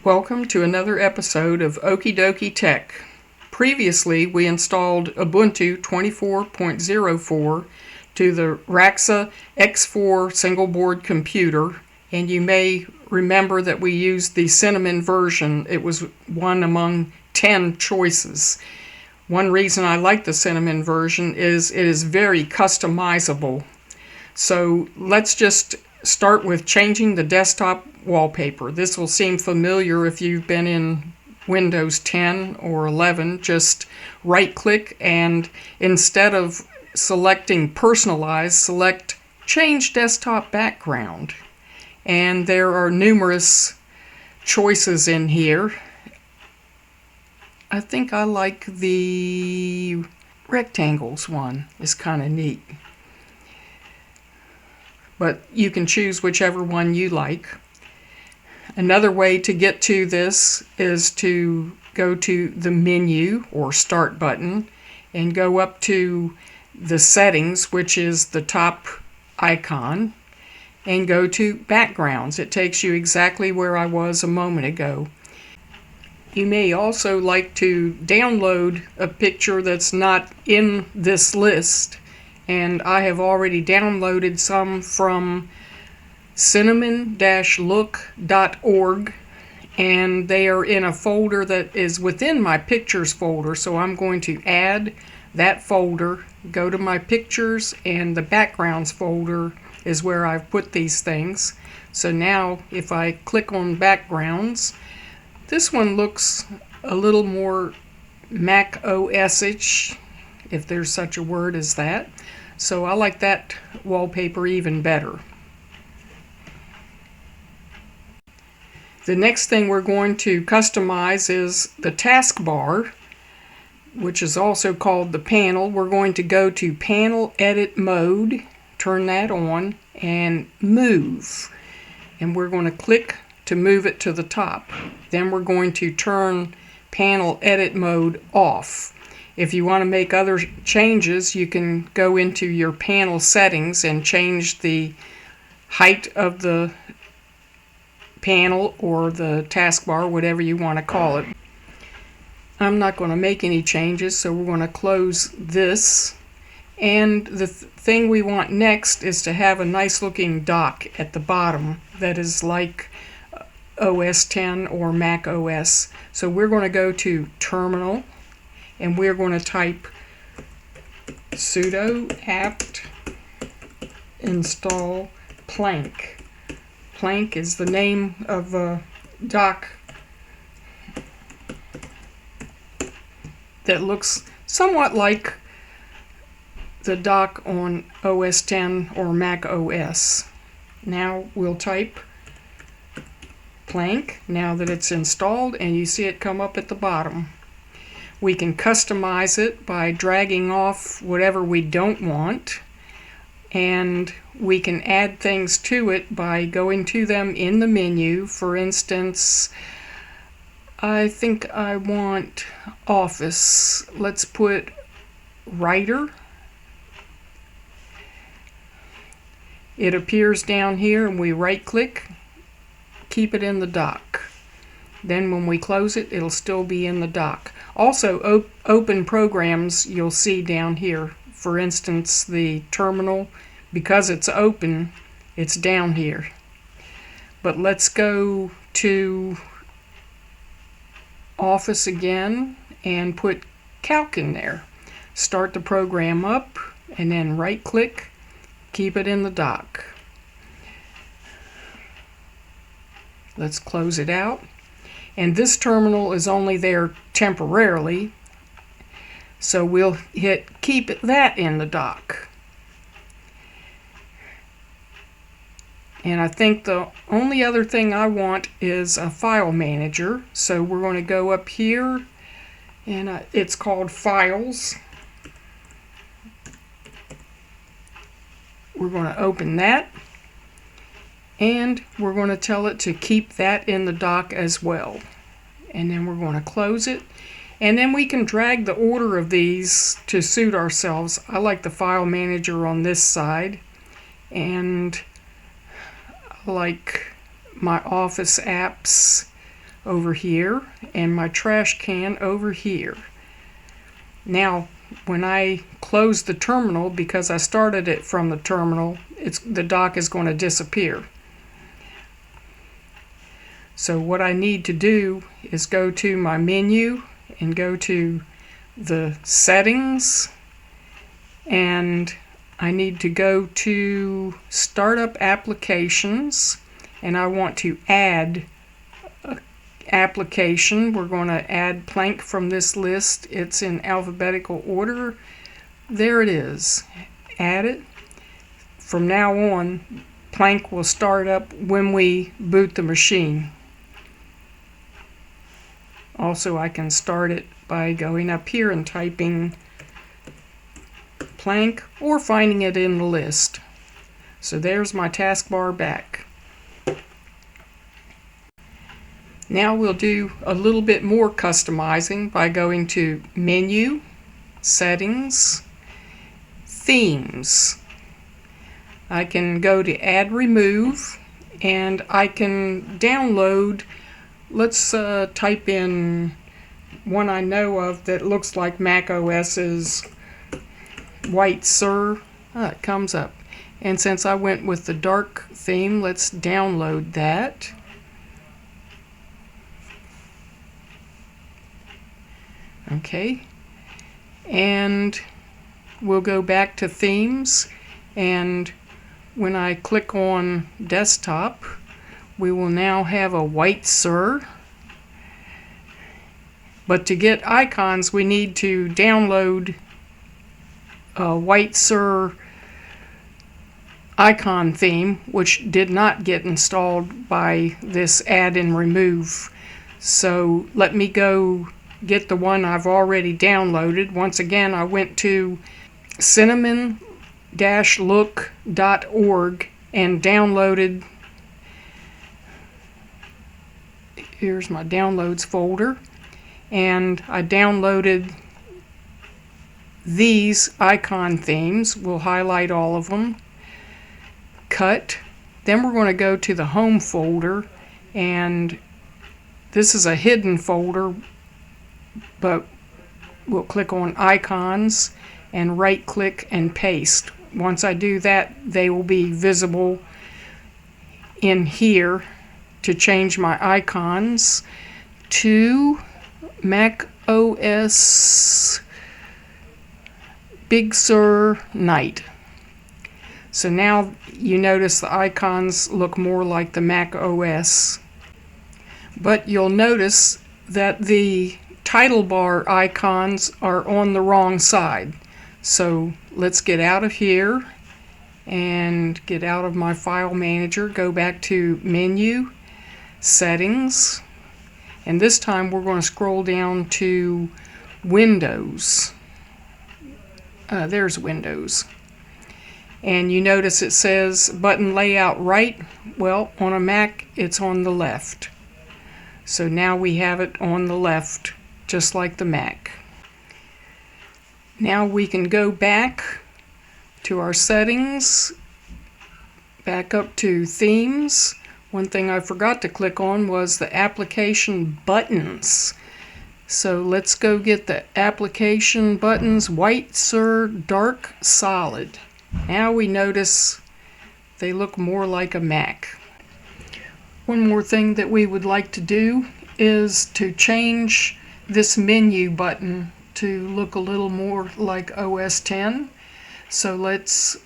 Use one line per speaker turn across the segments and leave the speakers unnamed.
Welcome to another episode of OkeyDokeyTech. Previously, we installed Ubuntu 24.04 to the Radxa X4 single board computer, and you may remember that we used the Cinnamon version. It was one among 10 choices. One reason I like the Cinnamon version is it is very customizable. So let's just start with changing the desktop wallpaper. This will seem familiar if you've been in Windows 10 or 11. Just right click and instead of selecting personalize, select change desktop background. And there are numerous choices in here. I think I like the rectangles one. It's kind of neat. But you can choose whichever one you like. Another way to get to this is to go to the menu or start button and go up to the settings, which is the top icon, and go to backgrounds. It takes you exactly where I was a moment ago. You may also like to download a picture that's not in this list, and I have already downloaded some from cinnamon-look.org, and they are in a folder that is within my pictures folder, so I'm going to add that folder, go to my pictures, and the backgrounds folder is where I've put these things. So now if I click on backgrounds, this one looks a little more Mac OS-ish, if there's such a word as that. So I like that wallpaper even better. The next thing we're going to customize is the taskbar, which is also called the panel. We're going to go to Panel Edit Mode, turn that on, and Move. And we're going to click to move it to the top. Then we're going to turn Panel Edit Mode off. If you want to make other changes, you can go into your panel settings and change the height of the panel or the taskbar, whatever you want to call it. I'm not going to make any changes, so we're going to close this. And the thing we want next is to have a nice looking dock at the bottom that is like OS 10 or Mac OS. So we're going to go to Terminal, and we're going to type sudo apt install plank. Plank is the name of a dock that looks somewhat like the dock on OS 10 or Mac OS. Now we'll type plank now that it's installed, and you see it come up at the bottom. We can customize it by dragging off whatever we don't want, and we can add things to it by going to them in the menu. For instance, I think I want Office. Let's put Writer. It appears down here, and we right click, keep it in the dock. Then when we close it, it'll still be in the dock. Also, open programs you'll see down here. For instance, the terminal, because it's open, it's down here. But let's go to Office again and put Calc in there. Start the program up, and then right click, keep it in the dock. Let's close it out. And this terminal is only there temporarily, so we'll hit keep that in the dock. And I think the only other thing I want is a file manager, so we're going to go up here, and it's called Files. We're going to open that, and we're going to tell it to keep that in the dock as well. And then we're going to close it, and then we can drag the order of these to suit ourselves. I like the file manager on this side, and I like my Office apps over here and my trash can over here. Now, when I close the terminal, because I started it from the terminal, the dock is going to disappear. So what I need to do is go to my menu and go to the settings, and I need to go to startup applications, and I want to add an application. We're going to add Plank from this list. It's in alphabetical order. There it is. Add it. From now on, Plank will start up when we boot the machine. Also, I can start it by going up here and typing Plank or finding it in the list. So there's my taskbar back. Now we'll do a little bit more customizing by going to Menu, Settings, Themes. I can go to Add Remove, and I can download. Let's type in one I know of that looks like Mac OS's White Sur. It comes up. And since I went with the dark theme, let's download that. Okay. And we'll go back to themes, and when I click on desktop, we will now have a White Sur. But to get icons, we need to download a White Sur icon theme, which did not get installed by this add and remove. So let me go get the one I've already downloaded. Once again, I went to cinnamon-look.org and downloaded. Here's my downloads folder, and I downloaded these icon themes. We'll highlight all of them. Cut. Then we're going to go to the home folder, and this is a hidden folder, but we'll click on icons and right click and paste. Once I do that, they will be visible in here. To change my icons to Mac OS Big Sur Night. So now you notice the icons look more like the Mac OS. But you'll notice that the title bar icons are on the wrong side. So let's get out of here and get out of my file manager, go back to Menu, Settings, and this time we're going to scroll down to Windows. There's Windows. And you notice it says button layout right. Well, on a Mac it's on the left. So now we have it on the left, just like the Mac. Now we can go back to our settings, back up to themes. One thing I forgot to click on was the application buttons. So let's go get the application buttons, White Sur Dark Solid. Now we notice they look more like a Mac. One more thing that we would like to do is to change this menu button to look a little more like OS X. So let's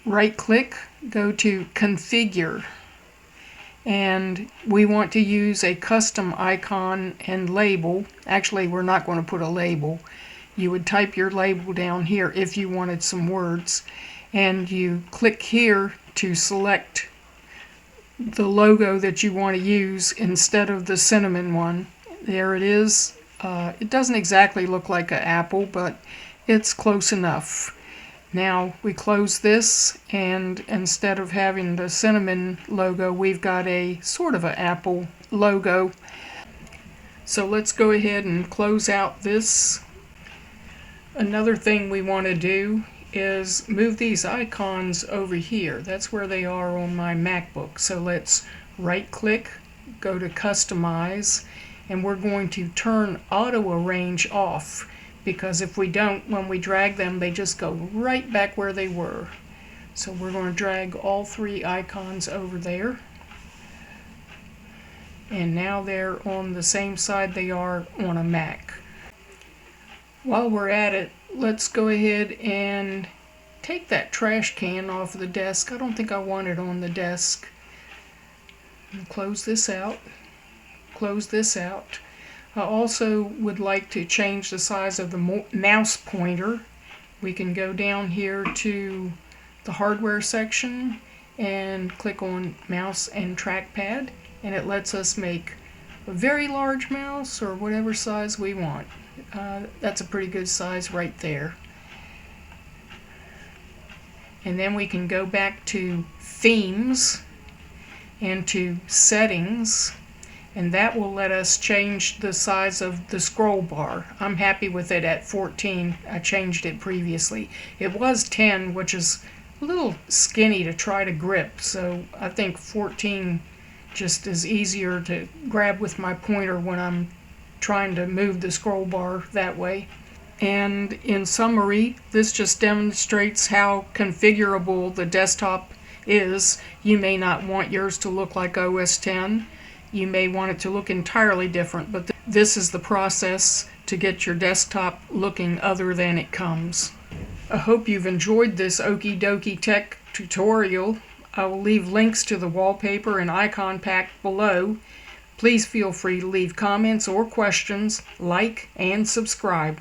right click, go to Configure, and we want to use a custom icon and label. Actually, we're not going to put a label. You would type your label down here if you wanted some words, and you click here to select the logo that you want to use instead of the cinnamon one. There it is. It doesn't exactly look like an apple, but it's close enough. Now we close this, and instead of having the cinnamon logo, we've got a sort of an apple logo. So let's go ahead and close out this. Another thing we want to do is move these icons over here. That's where they are on my MacBook. So let's right click, go to Customize, and we're going to turn auto arrange off, because if we don't, when we drag them, they just go right back where they were. So we're going to drag all 3 icons over there, and now they're on the same side they are on a Mac. While we're at it, let's go ahead and take that trash can off of the desk. I don't think I want it on the desk. And close this out. Close this out. I also would like to change the size of the mouse pointer. We can go down here to the hardware section and click on mouse and trackpad, and it lets us make a very large mouse or whatever size we want. That's a pretty good size right there. And then we can go back to themes and to settings, and that will let us change the size of the scroll bar. I'm happy with it at 14. I changed it previously. It was 10, which is a little skinny to try to grip, so I think 14 just is easier to grab with my pointer when I'm trying to move the scroll bar that way. And in summary, this just demonstrates how configurable the desktop is. You may not want yours to look like OS X. You may want it to look entirely different, but this is the process to get your desktop looking other than it comes. I hope you've enjoyed this OkeyDokeyTech tutorial. I will leave links to the wallpaper and icon pack below. Please feel free to leave comments or questions, like, and subscribe.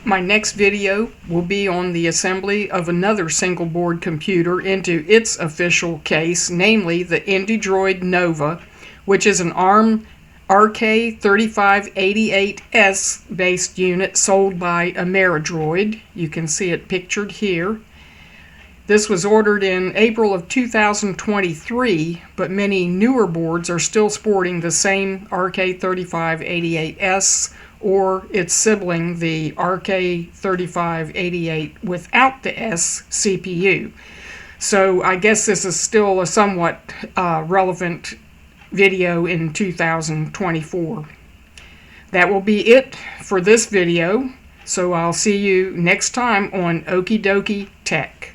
My next video will be on the assembly of another single board computer into its official case, namely the IndyDroid Nova, which is an ARM RK3588S based unit sold by Ameridroid. You can see it pictured here. This was ordered in April of 2023, but many newer boards are still sporting the same RK3588S or its sibling, the RK3588 without the S CPU. So I guess this is still a somewhat relevant video in 2024. That will be it for this video, so I'll see you next time on OkeyDokeyTech.